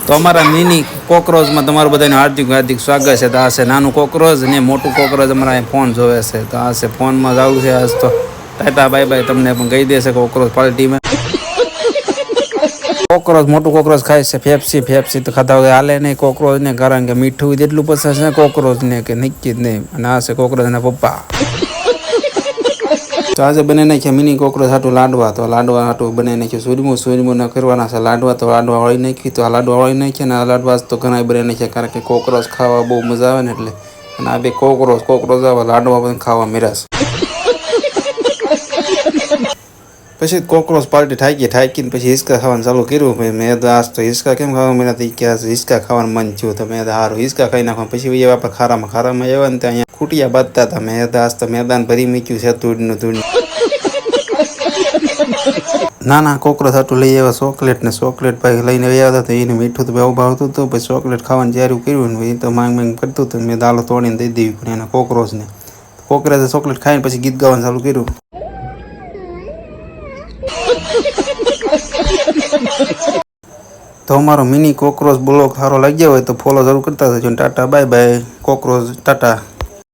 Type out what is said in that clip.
તો અમારા મિની કોક્રોચમાં તમારું બધાનું હાર્દિક હાર્દિક સ્વાગત છે. તો આ છે નાનું કોક્રોચ ને મોટું કોક્રોચ અમારા અહીં ફોન જોવે છે. તો આ છે ફોનમાં જવું છે આજ તો. ટાટા બાય બાય તમને પણ કહી દેશે કોક્રોચ પાર્ટીમાં. કોક્રોચ મોટું કોક્રોચ ખાય છે ફેફસી તો ખાતા હોય હાલે નહીં કોક્રોચ ને, કારણ કે મીઠું જેટલું પસંદ છે કોક્રોચ ને કે નિશ્ચિત નહીં. અને આ છે કોક્રોચ ના પપ્પા. તો આજે બને નાખ્યા મિની કોક્રોચ હાટું લાડવા. તો લાડવા હાટું બને નાખ્યું સુરમું ના કરવાના છે લાડવા. તો લાડવા વળી નાખી. તો આ લાડવા વળી નાખ્યા ને આ લાડવા તો ઘણા બને નાખ્યા, કારણ કે કોક્રોચ ખાવા બહુ મજા આવે ને એટલે. અને આ બે કોક્રોચ આવે લાડવા પણ ખાવા મેરાશ. પછી કોક્રોચ પાર્ટી થાકીને પછી હિસકા ખાવાનું ચાલુ કર્યું. મેં તો આજ તો હિસકા કેમ ખાવા મળ્યા કે હિસકા ખાવાનું મન થયું. તો મેં સારું હિસકા ખાઈ નાખવા. પછી આપણે ખારામાં આવ્યા ને ત્યાં અહીંયા ખૂટિયા બાંધતા હતા. મેં તો આજ તો મેદાન ભરી મૂક્યું છે ધૂળનું. નાના કોક્રોચ હાટું લઈ આવ્યા ચોકલેટ ભાઈ લઈને આવ્યા હતા. તો એને મીઠું તો બહુ ભાવતું હતું. પછી ચોકલેટ ખાવાનું જ્યારે કર્યું ને એ તો માંગ કરતું હતું. મેં દાલો તોડીને દઈ દેવી પણ એના કોક્રોચને ચોકલેટ ખાઈને પછી ગીત ગાવાનું ચાલુ કર્યું. તો અમારો મિની કોક્રોચ બ્લોગ સારો લાગ્યો હોય તો ફોલો જરૂર કરતા થજો. Tata bye bye. Cockroach Tata.